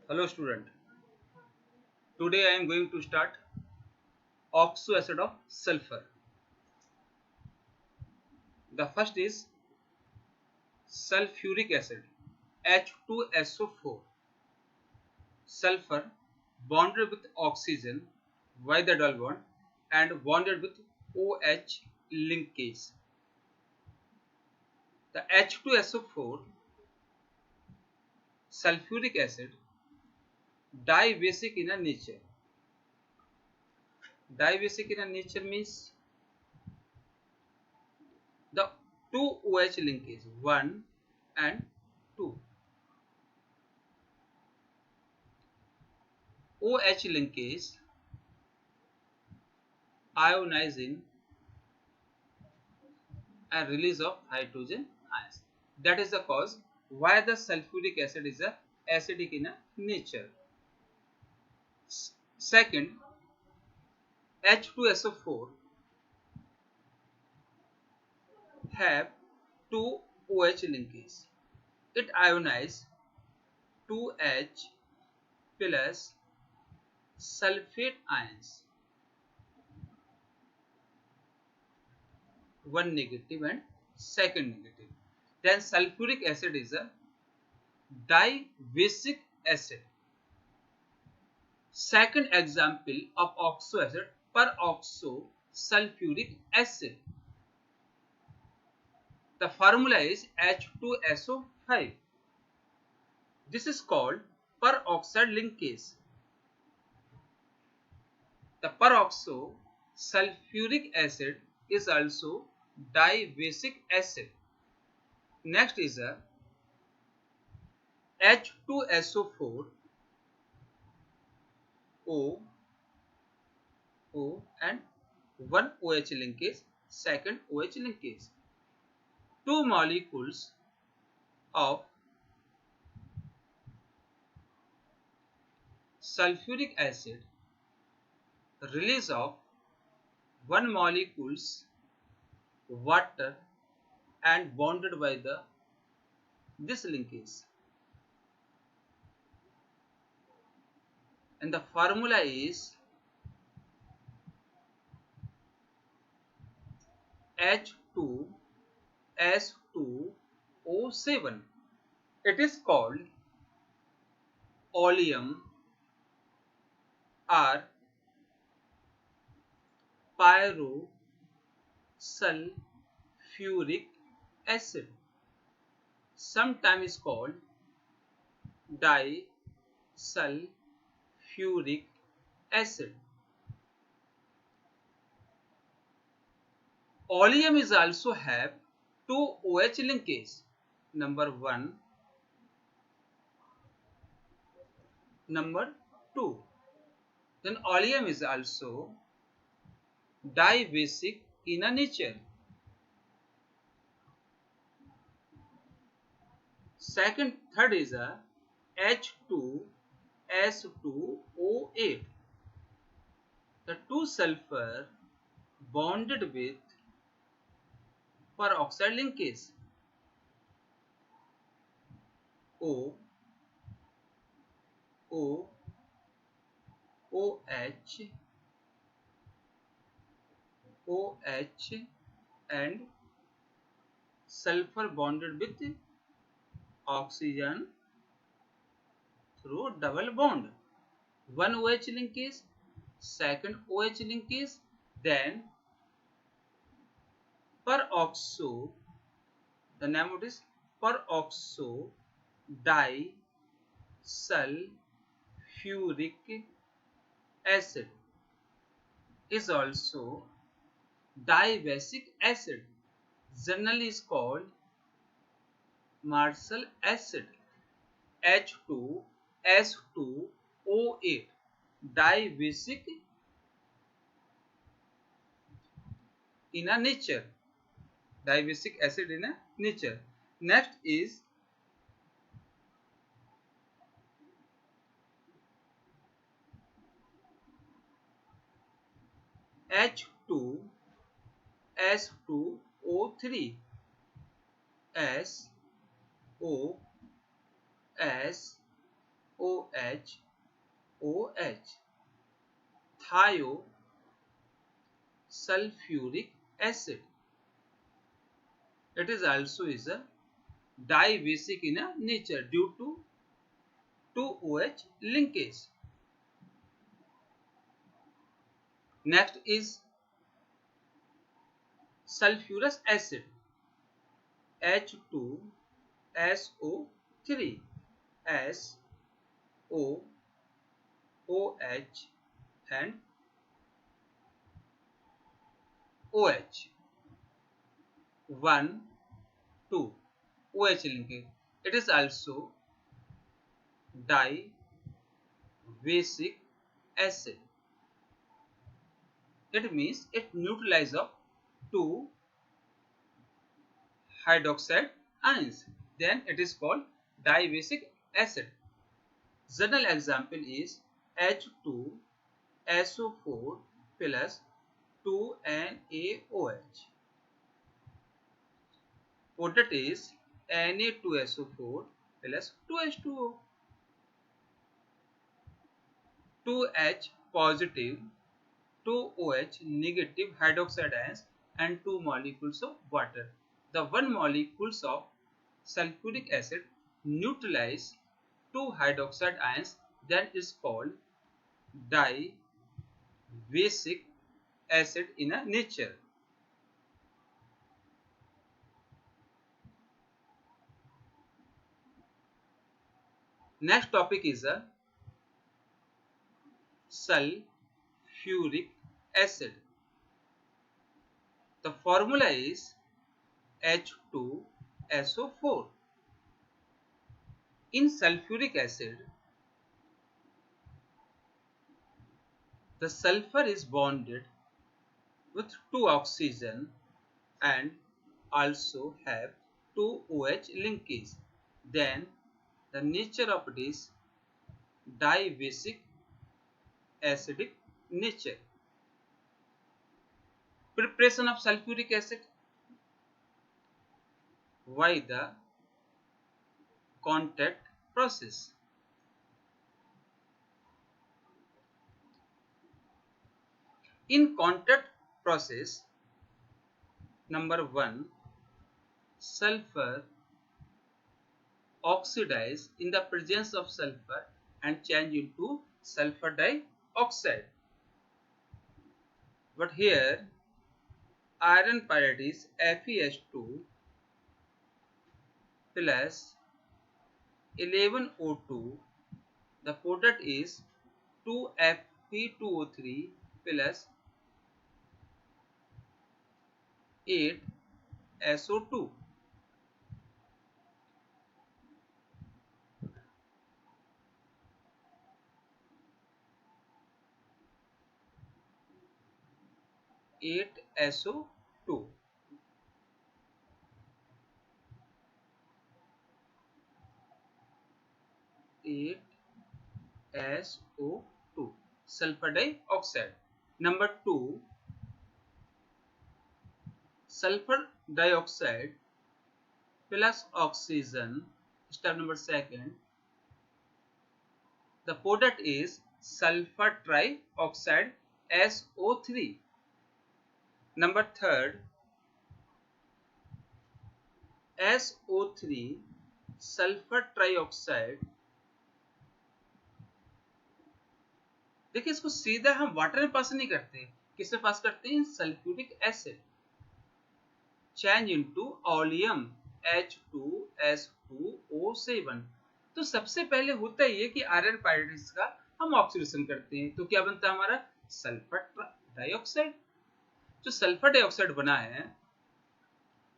Hello student, today I am going to start oxoacid of sulfur. The first is sulfuric acid H2SO4. Sulfur bonded with oxygen by the double bond and bonded with OH linkage. The H2SO4 sulfuric acid dibasic in a nature. Dibasic in a nature means the two OH linkage 1 and 2. OH linkage ionizing and release of hydrogen ions. That is the cause why the sulfuric acid is acidic in a nature. Second, H2SO4 have two OH linkages. It ionizes 2H plus sulfate ions, one negative and second negative. Then sulfuric acid is a dibasic acid. Second example of oxo acid, peroxo sulfuric acid. The formula is H2SO5. This is called peroxide linkage. The peroxo sulfuric acid is also dibasic acid. Next is a H2SO4 O and one OH linkage, second OH linkage. Two molecules of sulfuric acid release of one molecules water and bonded by this linkage, and the formula is H2S2O7. It is called oleum or pyrosulfuric acid, sometimes called disulfuric acid. Oleum is also have two OH linkage, number 1, number 2. Then oleum is also dibasic in a nature. Third is a H2S2O8. The two sulfur bonded with peroxide linkage O OH and sulfur bonded with oxygen through double bond. One OH linkage, second OH linkage, then peroxo. The name of this peroxo disulfuric acid is also dibasic acid. Generally is called Marshall acid. H2S2O8 dibasic in a nature. Dibasic acid in a nature. Next is H2S2O3 SOS OH, OH, thiosulfuric acid. It is also is a dibasic in a nature due to 2OH linkage. Next is sulfurous acid, H2SO3, SO, OH and OH, 1, 2, OH linkage. It is also dibasic acid. It means it neutralizes of two hydroxide ions. Then it is called dibasic acid. General example is H2SO4 plus 2NaOH. Product is Na2SO4 plus 2H2O. 2H positive, 2OH negative hydroxide ions and 2 molecules of water. The 1 molecules of sulfuric acid neutralize 2 hydroxide ions, that is called dibasic acid in a nature. Next topic is a sulfuric acid. The formula is H2SO4. In sulfuric acid, the sulfur is bonded with 2 oxygen and also have 2 OH linkage. Then the nature of it is dibasic acidic nature. Preparation of sulfuric acid. Why the contact process? In contact process, number 1, sulfur oxidize in the presence of sulfur and change into sulfur dioxide. But here iron pyrite is FeH2 plus 11O2. The product is 2Fe2O3 plus 8SO2. SO2. SO2, sulfur dioxide. Number 2, sulfur dioxide plus oxygen. Step number 2. The product is sulfur trioxide SO3. Number 3, SO3 sulphur trioxide. देखिए इसको सीधा हम water में पास नहीं करते, किसमें पास करते हैं? Sulphuric acid. Change into oleum H2S2O7. तो सबसे पहले होता ये कि आयरन पायराइड्स का हम ऑक्सीडेशन करते हैं, तो क्या बनता है हमारा? Sulphur dioxide. जो सल्फर डाइऑक्साइड बना है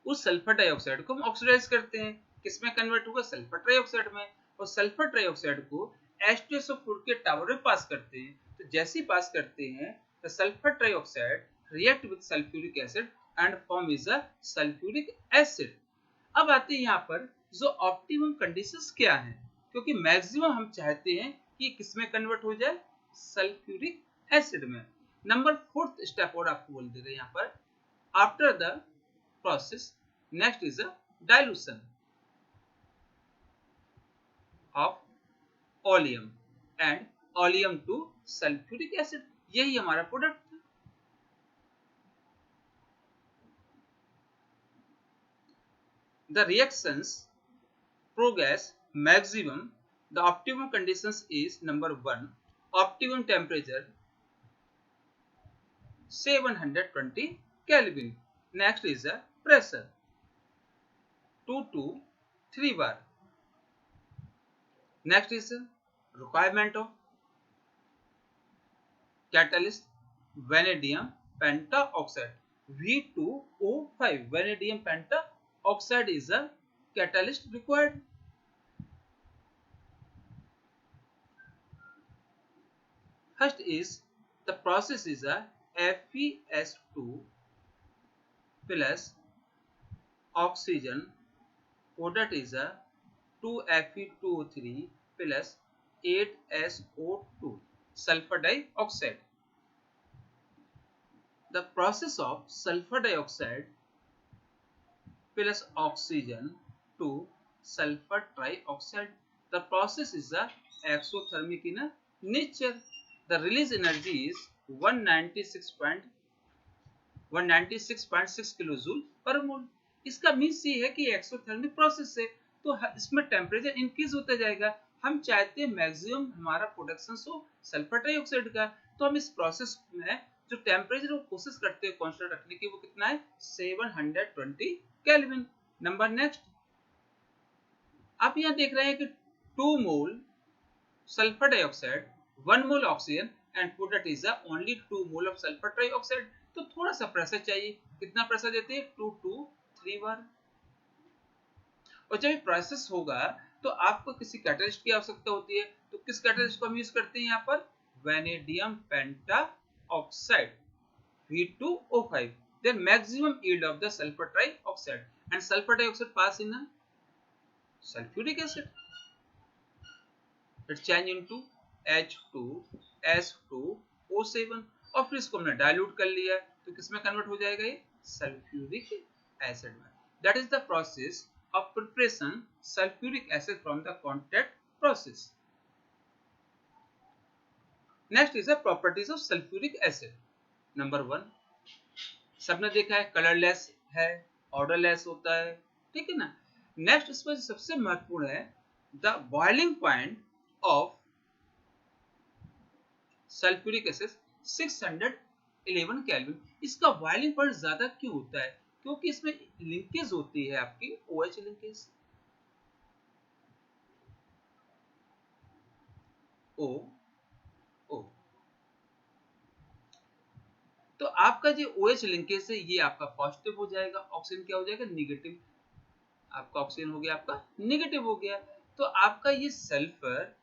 उस सल्फर डाइऑक्साइड को हम ऑक्सीडाइज करते हैं, किसमें कन्वर्ट होगा? सल्फर ट्राइऑक्साइड में. और सल्फर ट्राइऑक्साइड को H2SO4 के टावर में पास करते हैं. तो जैसे ही पास करते हैं तो sulphur trioxide react with sulphuric acid and form is a sulphuric acid. अब आते हैं यहाँ पर जो ऑप्टिमम कंडीशंस क्या हैं, क्योंकि मैक्सिमम हम चाहते हैं कि किसमें कन्वर्ट हो जाए? सल्फ्यूरिक एसिड में. नंबर 4th स्टेप और आपको बोल दे रहे हैं यहाँ पर, after the process next is a dilution of oleum and oleum to sulphuric acid, यही हमारा प्रोडक्ट था। The reactions progress maximum. The optimum conditions is number 1, optimum temperature 720 Kelvin. Next is the pressure 2 to 3 bar. Next is the requirement of catalyst vanadium pentaoxide V2O5. Vanadium pentaoxide is a catalyst required. First is the process is a FeS2 plus oxygen, product is a 2Fe2O3 plus 8SO2 sulfur dioxide. The process of sulfur dioxide plus oxygen to sulfur trioxide. The process is a exothermic in nature. The release energy is 196.6 kilojoule पर मोल। इसका means ये है कि exothermic process है तो इसमें temperature increase होता जाएगा। हम चाहते हैं मैक्सिमम हमारा प्रोडक्शन हो सल्फर डाइऑक्साइड का, तो हम इस प्रोसेस में जो टेम्परेचर कोशिश करते हैं कांस्टेंट रखने की, वो कितना है 720 केल्विन। नंबर नेक्स्ट, आप यहाँ देख रहे हैं कि 2 मोल sulphur dioxide 1 mole oxygen and product is only 2 mole of sulphur trioxide. तो थोड़ा सा प्रेशर चाहिए, कितना प्रेशर देते हैं 2 to 3 बार। और जब ये प्रोसेस होगा तो आपको किसी कैटलिस्ट की आवश्यकता होती है, तो किस कैटलिस्ट को हम यूज करते हैं यहाँ पर vanadium pentoxide V2O5, then maximum yield of the sulfur trioxide and sulfur dioxide pass in a sulfuric acid, it change into H2S2O7 और फिर इसको हमने डाइल्यूट कर लिया तो किसमें कन्वर्ट हो जाएगा ये सल्फ्यूरिक एसिड में। That is the process of preparation sulfuric acid from the contact process. Next is the properties of sulfuric acid. Number 1, सबने देखा है कलरलेस है, ऑर्डरलेस होता है, ठीक है ना। नेक्स्ट इसमें सबसे महत्वपूर्ण है the boiling point of sulphuric acid 611 kelvin. इसका बॉइलिंग पॉइंट ज्यादा क्यों होता है? क्योंकि इसमें लिंकेज होती है आपकी OH लिंकेज, O O। तो आपका जो OH लिंकेज है ये आपका पॉजिटिव हो जाएगा, ऑक्सीजन क्या हो जाएगा निगेटिव। आपका ऑक्सीजन हो गया आपका निगेटिव हो गया, तो आपका ये सल्फर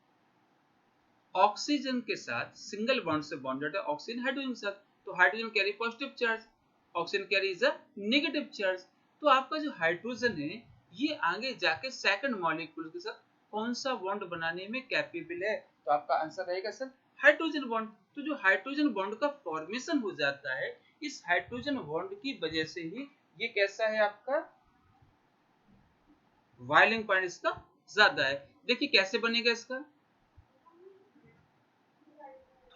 ऑक्सीजन के साथ सिंगल बॉन्ड से बॉन्डेड है, ऑक्सीजन हाइड्रोजन के साथ, तो hydrogen carry positive charge, oxygen carry is a negative charge. तो आपका जो हाइड्रोजन है ये आगे जाके सेकंड मॉलिक्यूल के साथ कौन सा बॉन्ड बनाने में कैपेबल है? तो आपका आंसर रहेगा सर हाइड्रोजन बॉन्ड। तो जो हाइड्रोजन बॉन्ड का फॉर्मेशन हो जाता है, इस हाइड्रोजन बॉन्ड की वजह से ही ये कैसा है आपका बॉइलिंग पॉइंट इसका ज्यादा है। देखिए कैसे बनेगा इसका,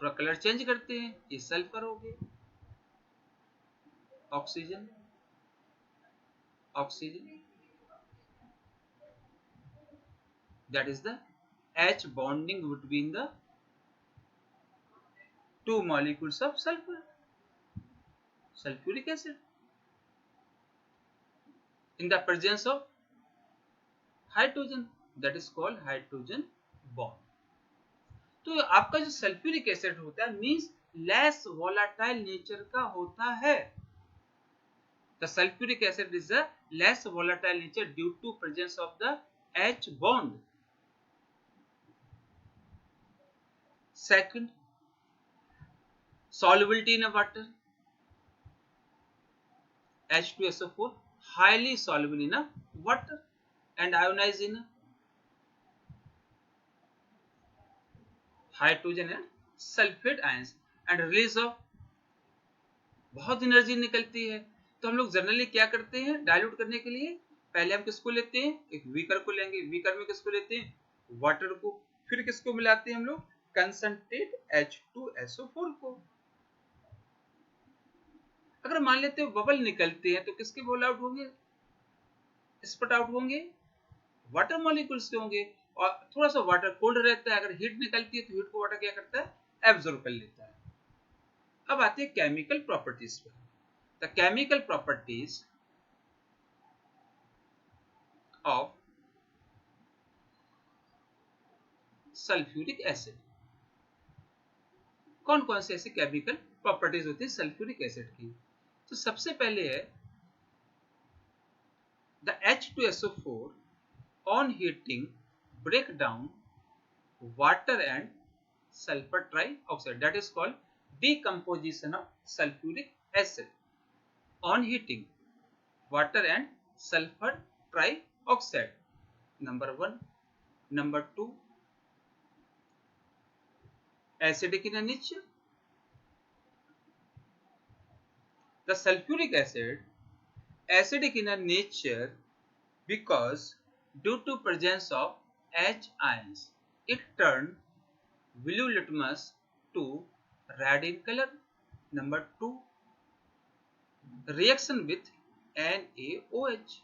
थोड़ा कलर चेंज करते हैं, ये सल्फर हो गया, oxygen oxygen, that is the H bonding between the two molecules of sulfur, sulfuric acid, in the presence of hydrogen, that is called hydrogen bond. तो आपका जो सल्फ्यूरिक एसिड होता है मींस लेस वोलेटाइल नेचर का होता है। The sulfuric acid is a less volatile nature due to presence of the H bond. Second, solubility in water, H2SO4 highly soluble in water and ionized in hydrogen and sulfate ions and release of बहुत energy निकलती है। तो हम लोग generally क्या करते हैं dilute करने के लिए, पहले हम किसको लेते हैं एक वीकर को लेंगे, वीकर में किसको लेते हैं वाटर को, फिर किसको मिलाते हैं हम लोग, कंसंट्रेट H2SO4 को। अगर मान लेते हो बबल निकलते हैं तो किसके बबल आउट होंगे, स्पट आउट होंगे, वाटर मॉलिक्यूल्स के होंगे। और थोड़ा सा वाटर कोल्ड रहता है, अगर हीट निकलती है तो हीट को वाटर क्या करता है, एब्जॉर्ब कर लेता है। अब आते हैं केमिकल प्रॉपर्टीज पे। The chemical properties of sulphuric acid. कौन कौन से ऐसे केमिकल प्रॉपर्टीज होती है सल्फ्यूरिक एसिड की। तो सबसे पहले है the H2SO4 on heating break down water and sulfur trioxide, that is called decomposition of sulfuric acid on heating water and sulfur trioxide, number 1. Number 2, acidic in nature. The sulfuric acid acidic in nature because due to presence of H ions it turn blue litmus to red in color. Number 2, reaction with NaOH.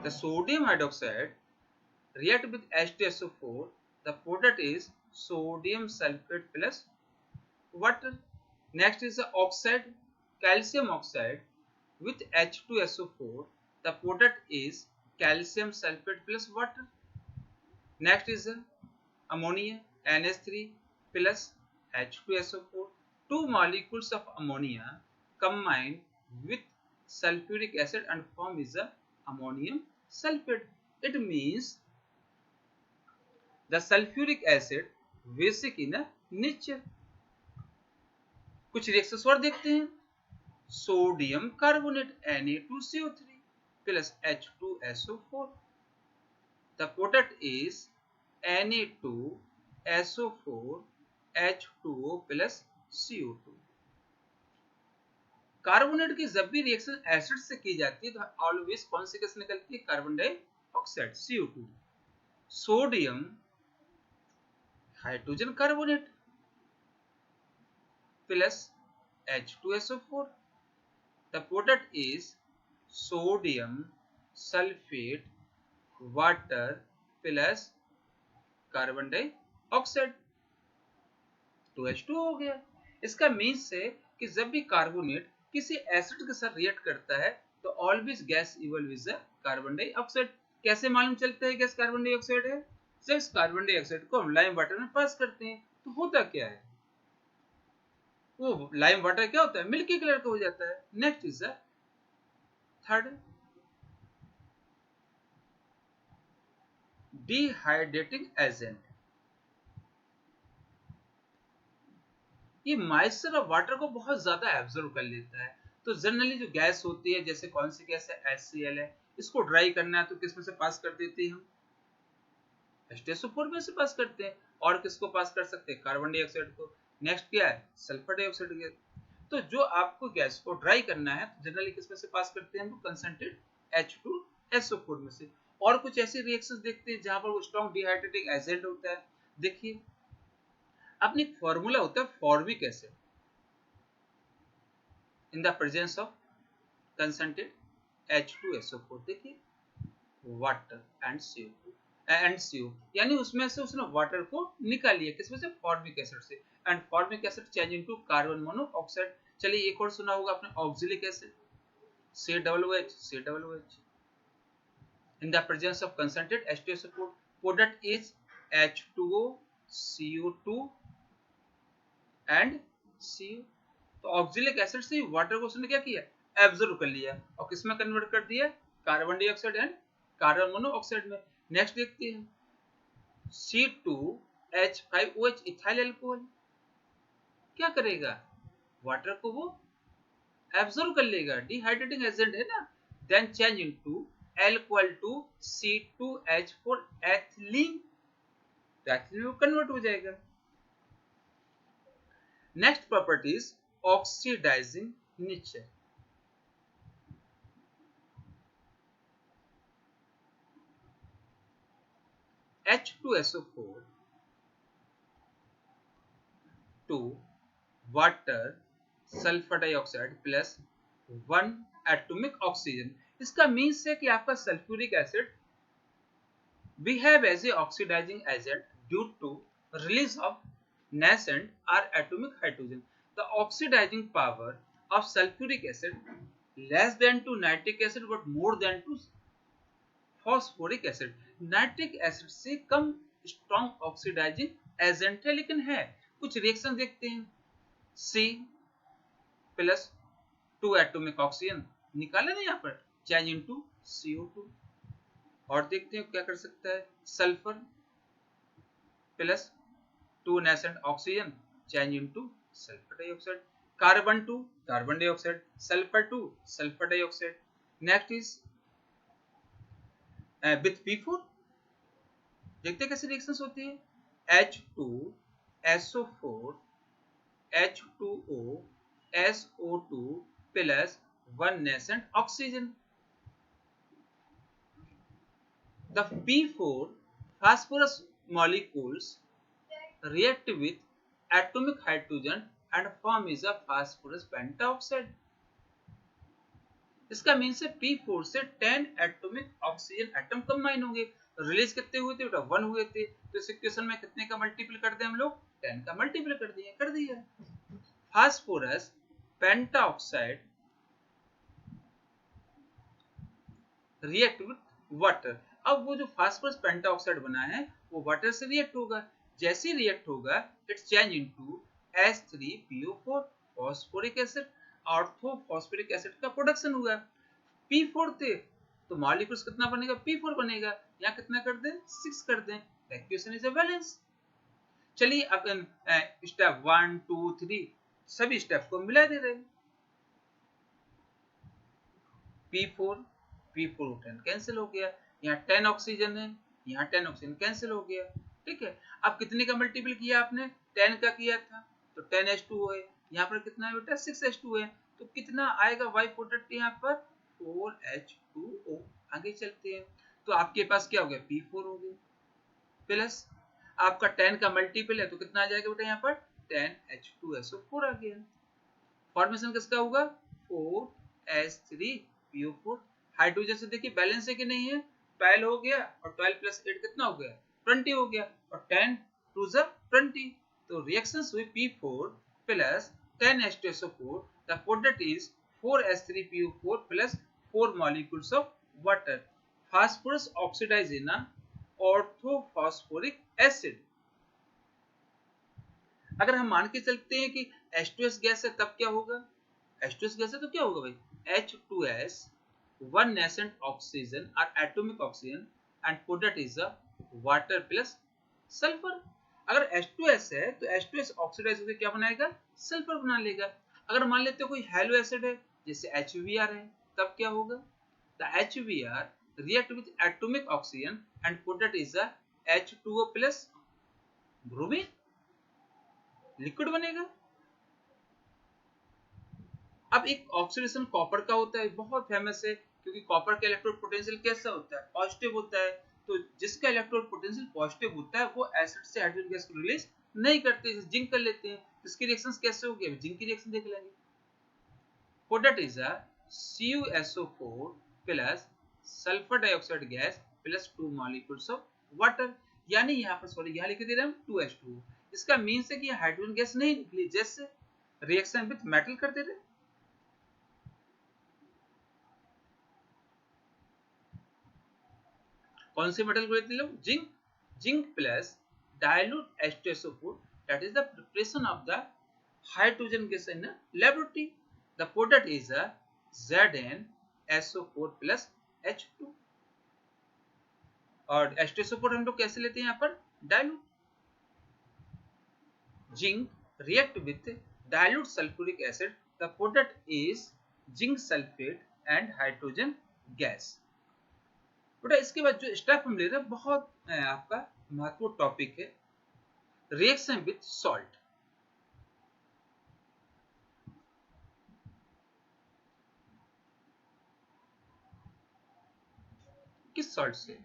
The sodium hydroxide react with H2SO4. The product is sodium sulfate plus water. Next is the oxide, calcium oxide with H2SO4. The product is calcium sulfate plus water. Next is ammonia, NH3 plus H2SO4. Two molecules of ammonia combine with sulfuric acid and form is a ammonium sulfate. It means the sulfuric acid basic in a nature. कुछ reactions और देखते हैं। Sodium carbonate Na2CO3 plus H2SO4. The product is Na2SO4 H2O plus CO2. Carbonate की जब भी reaction acid से की जाती है तो ऑलवेज कौन सी गैस निकलती है, carbon dioxide CO2. Sodium hydrogen carbonate plus H2SO4. The product is sodium sulfate water plus carbon dioxide 2H2 हो गया। इसका मीन्स है कि जब भी कार्बोनेट किसी एसिड के साथ रिएक्ट करता है तो always gas evolve is carbon dioxide. कैसे मालूम चलता है गैस कार्बन डाइऑक्साइड है, जब इस कार्बन डाइऑक्साइड को हम लाइम वाटर में पास करते हैं तो होता क्या है, वो लाइम वाटर क्या होता है, मिल्की कलर का हो जाता है। Next is third, dehydrating agent. ये मॉइस्चर ऑफ वाटर को बहुत ज्यादा एब्जॉर्ब कर लेता है। तो जनरली जो गैस होती है, जैसे कौन सी गैस है, HCl है, इसको ड्राई करना है तो किस में से पास कर देते हैं हम, H2SO4 में से पास करते हैं। और किसको पास कर सकते हैं, कार्बन डाइऑक्साइड को। नेक्स्ट क्या है, सल्फर डाइऑक्साइड गैस। तो जो आपको गैस को ड्राई करना है तो जनरली किस में से पास करते हैं हम, कंसंट्रेट H2SO4 में से। और कुछ ऐसे रिएक्शंस देखते हैं जहां पर वो स्ट्रॉन्ग डिहाइड्रेटिंग एजेंट होता है। देखिए अपनी फॉर्मूला होता है formic acid in the presence of concentrate H2SO4। देखिए वाटर एंड CO, यानी उसमें से उसने वाटर को निकाल लिया, किसमें से, फॉर्मिक एसिड से। And formic acid change into carbon monoxide. चलिए एक और सुना होगा आपने, ऑक्सिलिक acid COOH in the presence of concentrated H2SO4 product is H2O CO2 and CO। तो ऑक्सिलिक एसिड से वाटर को उसने क्या किया, एब्जॉर्ब कर लिया और किसमें कन्वर्ट कर दिया, carbon dioxide and carbon monoxide में। नेक्स्ट देखते हैं C2H5OH इथाइल अल्कोहल क्या करेगा, वाटर को वो एब्जॉर्ब कर लेगा, डिहाइड्रेटिंग एजेंट है ना। Then change into alcohol to C2H4 ethylene, तो एथिलीन में कन्वर्ट हो जाएगा। Next properties oxidising nature. H2SO4 to water sulphur dioxide plus 1 atomic oxygen. इसका मीन्स है कि आपका sulphuric acid behave as a oxidizing agent due to release of nascent or atomic hydrogen. The oxidizing power of sulfuric acid less than to nitric acid but more than to phosphoric acid. Nitric acid से कम strong oxidising agent है, लेकिन है। कुछ reaction देखते हैं। C plus 2 atomic oxygen निकाला ना यहाँ पर, चेंज इनटू CO2। और देखते हैं क्या कर सकता है। Sulphur plus 2 nascent oxygen change into sulphur dioxide. Carbon to carbon dioxide, sulphur to sulphur dioxide. Next is with P4। देखते हैं कैसे रिएक्शंस होती है। H2SO4 H2O SO2 plus 1 nascent oxygen. The P4 phosphorus molecules react with atomic hydrogen and form is a phosphorus pentaoxide। इसका means है P4 से 10 atomic oxygen atom combine होंगे। Release कितने हुए थे बेटा? 1 हुए थे। तो इस इक्वेशन में कितने का मल्टीपल कर दें हम लोग? 10 का मल्टीपल कर दिया। Phosphorus pentoxide react with water. अब वो जो फास्फोरस पेंटाऑक्साइड बना है वो वाटर से रिएक्ट होगा। जैसे ही रिएक्ट होगा it's change into H3PO4 phosphoric acid. Orthophosphoric acid का प्रोडक्शन हुआ। P4 थे तो मॉलिक्यूल्स कितना बनेगा? P4 बनेगा। यहाँ कितना कर दें? 6 कर दें। Equation is a balance. चलिए अब स्टेप 1 2 3 सभी स्टेप को मिला दे रहे हैं। P4 10 कैंसिल हो गया। यहाँ 10 ऑक्सीजन है, यहाँ 10 ऑक्सीजन कैंसिल हो गया। ठीक है। अब कितने का मल्टीपल किया आपने? 10 का किया था तो 10H2O है। यहाँ पर कितना है बेटा? 6H2 है। तो कितना आएगा वाई प्रोडक्ट यहाँ पर? 4H2O। आगे चलते हैं तो आपके पास क्या हो गया? P4 हो गया प्लस आपका 10 का मल्टीपल है तो कितना आ जाएगा बेटा? यहाँ पर 10H2SO4 आ गया। फॉर्मेशन किसका होगा? 4H3PO4। हाइड्रोजन से देखिए बैलेंस है कि नहीं है? 12 हो गया और 12 प्लस 8 कितना हो गया? 20 हो गया और 10 टू ज़ 20। तो रिएक्शंस हुई P4 plus 10H2SO4। The product is 4H3PO4 plus 4 molecules of water. Phosphorus oxidise in orthophosphoric acid. अगर हम मान के चलते हैं कि H2S गैस है तब क्या होगा? H2S गैस है तो क्या होगा भाई? H2S 1 nascent oxygen or atomic oxygen and product is a water plus sulfur। अगर H2S है तो H2S ऑक्सीडाइज होकर क्या बनाएगा? सल्फर बना लेगा। अगर मान लेते हो कोई हैलो एसिड है जैसे HBr है तब क्या होगा? The HBr react with atomic oxygen and product is a H2O plus bromine, liquid बनेगा। अब एक ऑक्सीडेशन कॉपर का होता है, बहुत फेमस है क्योंकि कॉपर का इलेक्ट्रोड पोटेंशियल कैसा होता है? पॉजिटिव होता है। तो जिसका इलेक्ट्रोड पोटेंशियल पॉजिटिव होता है वो एसिड से हाइड्रोजन गैस को रिलीज नहीं करते, जैसे जिंक कर लेते हैं। इसकी रिएक्शंस कैसे होगी? अभी जिंक की रिएक्शन देख लेंगे। Product is a CuSO4 plus sulphur dioxide gas plus 2 molecules of water. यानी यहाँ पर सॉरी यहाँ लिख दे रहे हम 2H2। इसका मीन्स है कि हाइड्रोजन गैस नहीं निकली, जैसे रिएक्शन विद मेटल कर दे रहे। कौन से मेटल को लेते हैं लोग? Zinc. Zinc plus dilute H2SO4 that is the preparation of the hydrogen gas in a laboratory। The product is a ZnSO4 plus H2। और H2SO4 हम लोग कैसे लेते हैं? यहाँ पर dilute। Zinc react with dilute sulfuric acid। The product is zinc sulfate and hydrogen gas। बेटा इसके बाद जो स्टेप हम ले रहे हैं बहुत आपका महत्वपूर्ण टॉपिक है, रिएक्शन विद सॉल्ट। किस सॉल्ट से?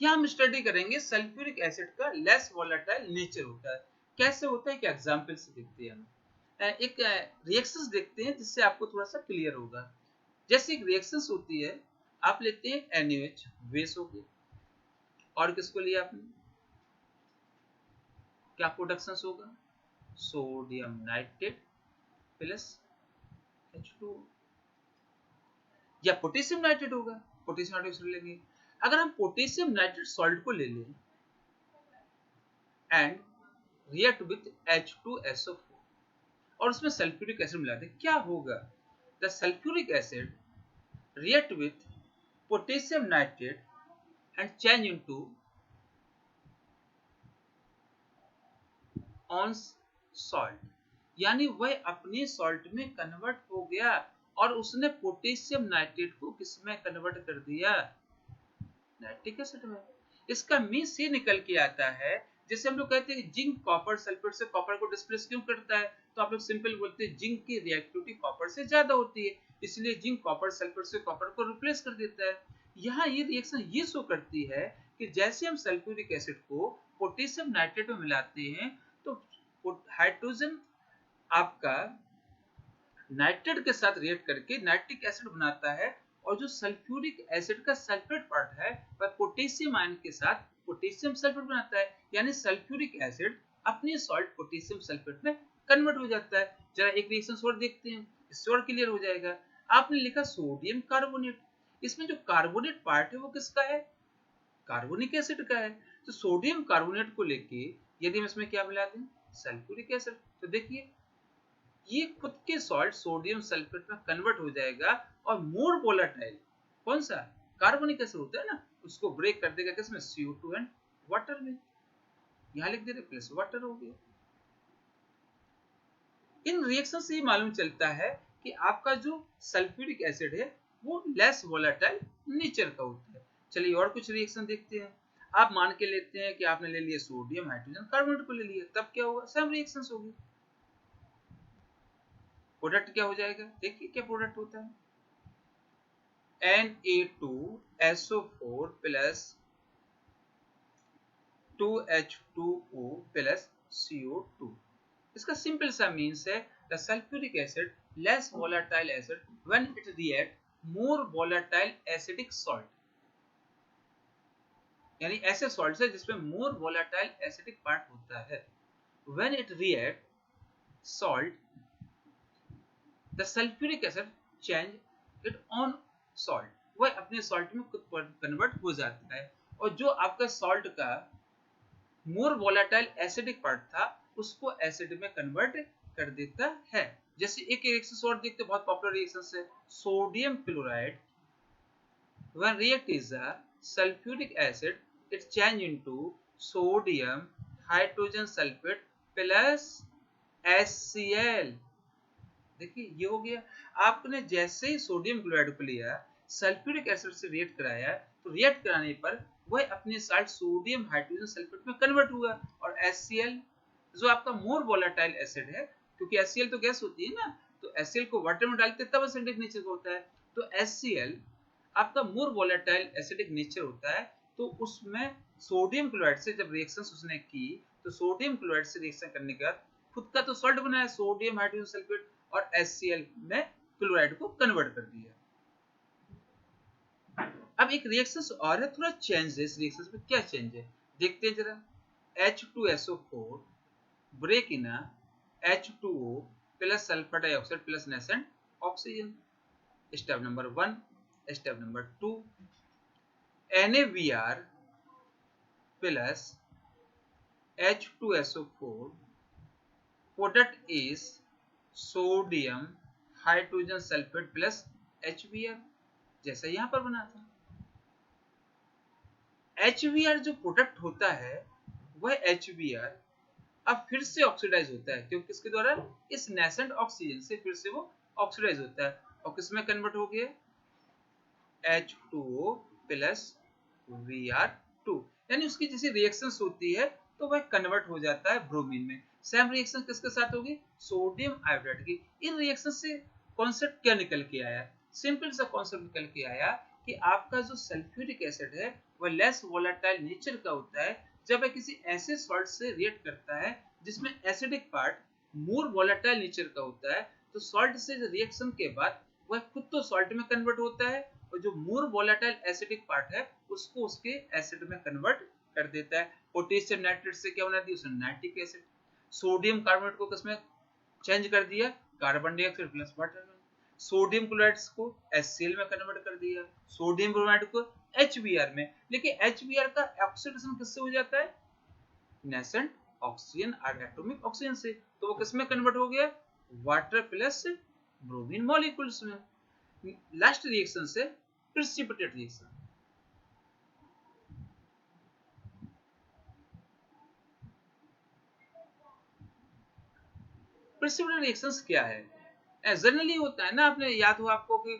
यहाँ हम स्टडी करेंगे सल्फ्यूरिक एसिड का लेस वोलेटाइल नेचर होता है। कैसे होता है, एक एग्जांपल से देखते हैं हम। एक रिएक्शंस देखते हैं जिससे आपको थोड़ा सा क्लियर होगा। जैसे एक रिएक्शंस होती है, आप लेते हैं NaOH बेस हो गई, और किसको लिया आपने, क्या प्रोडक्शन होगा, सोडियम नाइट्रेट प्लस H2O, या पोटेशियम नाइट्रेट होगा, पोटेशियम नाइट्रेट लेंगे। अगर हम पोटेशियम नाइट्रेट सॉल्ट को ले लें एंड रिएक्ट विथ H2SO4 और उसमें सल्फ्यूरिक एसिड मिला दें, क्या होगा, the sulphuric acid react with potassium nitrate and change into on salt, यानी वह अपने सॉल्ट में कन्वर्ट हो गया और उसने पोटेशियम नाइट्रेट को किसमें कन्वर्ट कर दिया, नाइट्रिक एसिड में। इसका मीन्स ये निकल के आता है, जैसे हम लोग कहते हैं जिंक कॉपर सल्फेट से कॉपर को डिस्प्लेस क्यों करता है, तो आप लोग सिंपल बोलते हैं जिंक की रिएक्टिविटी कॉपर से ज्यादा होती है, इसलिए जिंक कॉपर सल्फेट से कॉपर को रिप्लेस कर देता है। यहाँ ये रिएक्शन ये शो करती है कि जैसे हम सल्फ्यूरिक एसिड को पोटेशियम नाइट्रेट में मिलाते हैं तो हाइड्रोजन आपका नाइट्रेट के साथ रिएक्ट करके नाइट्रिक एसिड बनाता है, और जो सल्फ्यूरिक एसिड का सल्फेट पार्ट है वह पोटेशियम आयन के साथ पोटेशियम सल्फेट बनाता है, यानी सल्फ्यूरिक एसिड अपनी सॉल्ट पोटेशियम सल्फेट में कन्वर्ट हो जाता है। जरा एक रिएक्शन और देखते हैं, इससे और क्लियर हो जाएगा। आपने लिखा सोडियम कार्बोनेट, इसमें जो कार्बोनेट पार्ट है वो किसका है, कार्बोनिक एसिड का है। तो सोडियम कार्बोनेट को लेके यदि हम इसमें क्या मिला दें, सल्फ्यूरिक एसिड, तो देखिए ये खुद के सॉल्ट सोडियम सल्फेट में कन्वर्ट हो जाएगा और मोर वोलेटाइल कौन सा, कार्बोनिक एसिड होता है ना, उसको ब्रेक कर देगा किसमें, CO2 एंड वाटर में। यहां लिख दे रहे प्लस वाटर हो गया। इन रिएक्शन से ये मालूम चलता है कि आपका जो सल्फ्यूरिक एसिड है वो लेस वोलेटाइल नेचर का होता है। चलिए और कुछ रिएक्शन देखते हैं। आप मान के लेते हैं कि आपने ले लिया सोडियम हाइड्रोजन कार्बोनेट को ले लिया, तब क्या होगा, सेम रिएक्शंस होगी। प्रोडक्ट क्या हो जाएगा, देखिए क्या प्रोडक्ट होता है, Na2SO4 plus 2H2O plus CO2। इसका सिंपल सा मीन्स है the sulphuric acid less volatile acid when it react more volatile acidic salt, यानी ऐसे सॉल्ट है जिसमें मोर वोलेटाइल एसिडिक पार्ट होता है। When it react salt the sulphuric acid change it on salt, वह अपने सॉल्ट में खुद कन्वर्ट हो जाता है, और जो आपका सॉल्ट का मोर वोलेटाइल एसिडिक पार्ट था उसको एसिड में कन्वर्ट कर देता है। जैसे एक रिएक्शन और देखते, बहुत पॉपुलर रिएक्शन है, sodium chloride when react is a sulphuric acid it change into sodium hydrogen sulphate plus HCl। देखिए ये हो गया, आपने जैसे ही सोडियम क्लोराइड को लिया सल्फ्यूरिक एसिड से रिएक्ट कराया, तो रिएक्ट कराने पर वह अपने साल्ट सोडियम हाइड्रोजन सल्फेट में कन्वर्ट हुआ, और HCl जो आपका मोर वोलेटाइल एसिड है, क्योंकि HCl तो गैस होती है ना, तो HCl को वाटर में डालते तब एसिडिक नेचर का होता है, तो HCl आपका मोर वोलेटाइल एसिडिक नेचर होता है। तो उसमें सोडियम क्लोराइड से जब रिएक्शन उसने की, तो सोडियम क्लोराइड से रिएक्शन करने के बाद खुद का तो सॉल्ट बनाया सोडियम हाइड्रोजन सल्फेट, और HCl में क्लोराइड को कन्वर्ट कर दिया। अब एक रिएक्शन और है, थोड़ा चेंज है इस रिएक्शन में, क्या चेंज है देखते हैं जरा। H2SO4 break in H2O plus sulphur dioxide plus nascent oxygen. Step number 1, step number 2, NaBr plus H2SO4 product is sodium hydrogen sulphate plus HBr, जैसा यहां पर बना था। HBr जो प्रोडक्ट होता है वह HBr अब फिर से ऑक्सीडाइज होता है, क्योंकि किसके द्वारा, इस नेसेंट ऑक्सीजन से फिर से वो ऑक्सीडाइज होता है, और किसमें कन्वर्ट हो गया, H2O प्लस Br2, यानी उसकी जैसी रिएक्शंस होती है तो वह कन्वर्ट हो जाता है ब्रोमीन में। सेम रिएक्शन किसके साथ होगी, सोडियम आयोडाइड की। इन रिएक्शन से कॉन्सेप्ट क्या निकल के आया, सिंपल सा कॉन्सेप्ट निकल के आया कि आपका जो सल्फ्यूरिक एसिड है वह लेस वोलेटाइल नेचर का होता है जब वह किसी ऐसे सॉल्ट से रिएक्ट करता है जिसमें acidic part more volatile nature का होता है। तो सॉल्ट से रिएक्शन के बाद वह खुद तो सॉल्ट में कन्वर्ट होता है और जो मोर वोलेटाइल एसिडिक पार्ट है उसको उसके एसिड में कन्वर्ट कर देता है। पोटेशियम नाइट्रेट से क्या बनाती है, उसने नाइट्रिक एसिड। सोडियम कार्बोनेट को किसमें चेंज कर दिया, carbon dioxide plus water. Sodium chloride को HCl में कन्वर्ट कर दिया, सोडियम ब्रोमाइड को HBr में। लेकिन HBr का ऑक्सीडेशन किससे हो जाता है, नेसेंट ऑक्सीजन एटॉमिक ऑक्सीजन से। तो वो किसमें कन्वर्ट हो गया, वाटर प्लस ब्रोमीन मॉलिक्यूल्स में। लास्ट रिएक्शन से प्रेसिपिटेट रिएक्शन। प्रेसिपिटेट रिएक्शंस क्या है, जनरली होता है ना, आपने याद हो आपको कि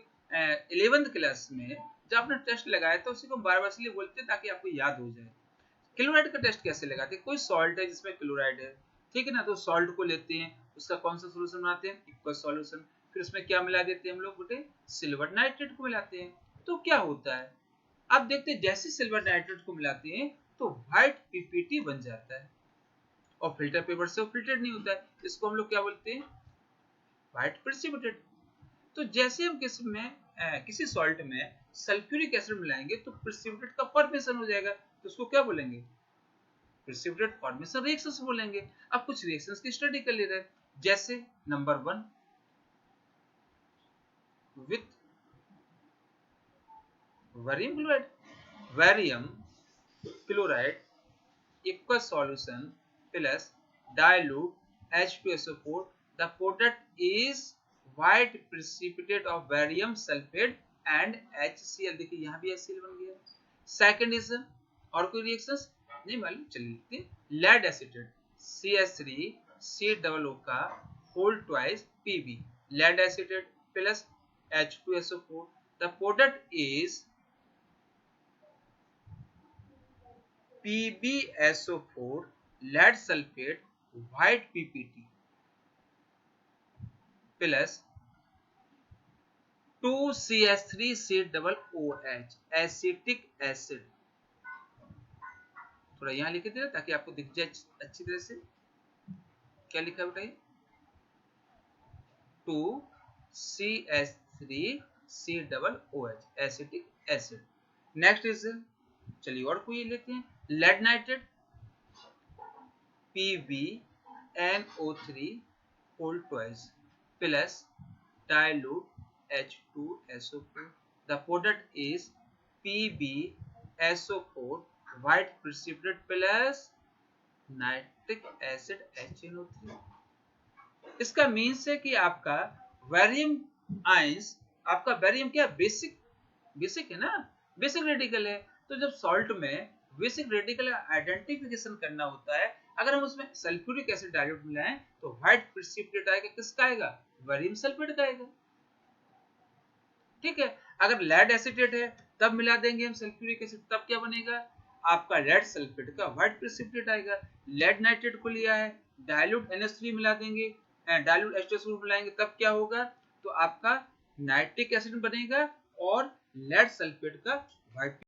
11th क्लास में जब आपने टेस्ट लगाया था उसी को बार-बार इसलिए बोलते हैं ताकि आपको याद हो जाए। क्लोराइड का टेस्ट कैसे लगाते हैं, कोई सॉल्ट है जिसमें क्लोराइड है, ठीक है ना, तो सॉल्ट को लेते हैं, उसका कौन सा सॉल्यूशन बनाते हैं, एक्वस सॉल्यूशन। फिर उसमें क्या मिला देते हैं हम लोग बेटे, सिल्वर नाइट्रेट को मिलाते हैं। तो क्या होता है, आप देखते हैं जैसे सिल्वर नाइट्रेट को मिलाते हैं तो व्हाइट पीपीटी बन जाता है और फिल्टर पेपर से वो फिल्टर नहीं होता है। इसको हम लोग क्या बोलते हैं, व्हाइट प्रेसिपिटेट। तो जैसे हम किसी सॉल्ट में सल्फ्यूरिक एसिड मिलाएंगे तो प्रेसिपिटेट का फॉर्मेशन हो जाएगा, तो उसको क्या बोलेंगे, प्रेसिपिटेट फॉर्मेशन रिएक्शंस बोलेंगे। अब कुछ रिएक्शंस की स्टडी कर ले रहे हैं, जैसे number 1 with वेरियम chloride. वेरियम chloride aqueous solution plus dilute H2SO4, the product is white precipitate of barium sulfate and HCl। देखिए यहाँ भी HCl बन गया। सेकंड इज, और कोई रिएक्शंस नहीं मालूम, चलिए लिखते हैं। लेड एसिटेट CH3 COO का whole twice Pb, lead acetate plus H2SO4, the product is PbSO4 lead sulfate white PPT plus 2CH3COOH acetic acid. थोड़ा यहाँ लिख दे ताकि आपको दिख जाए अच्छी तरह से। क्या लिखा है बेटा, 2CH3COOH acetic acid. Next is, चलिए और कोई लेते हैं, lead nitrate PbNO3 whole twice plus dilute H2SO4, the product is PbSO4 white precipitate plus nitric acid HNO3। इसका मीन्स है कि आपका वेरियम आयंस, आपका वेरियम क्या, बेसिक है ना, बेसिक रेडिकल है। तो जब सॉल्ट में बेसिक रेडिकल आइडेंटिफिकेशन करना होता है, अगर हम उसमें सल्फ्यूरिक एसिड डाइल्यूट मिलाएं तो व्हाइट प्रेसिपिटेट आएगा, किसका आएगा, वेरियम सल्फेट का आएगा, ठीक है। अगर लेड एसिटेट है तब मिला देंगे हम सल्फ्यूरिक एसिड, तब क्या बनेगा, आपका लेड सल्फेट का व्हाइट प्रेसिपिटेट आएगा। लेड नाइट्रेट को लिया है, डाइल्यूट NH3 मिला देंगे, डाइल्यूट H2SO4 मिलाएंगे, तब क्या होगा, तो आपका नाइट्रिक एसिड बनेगा और लेड सल्फेट का व्हाइट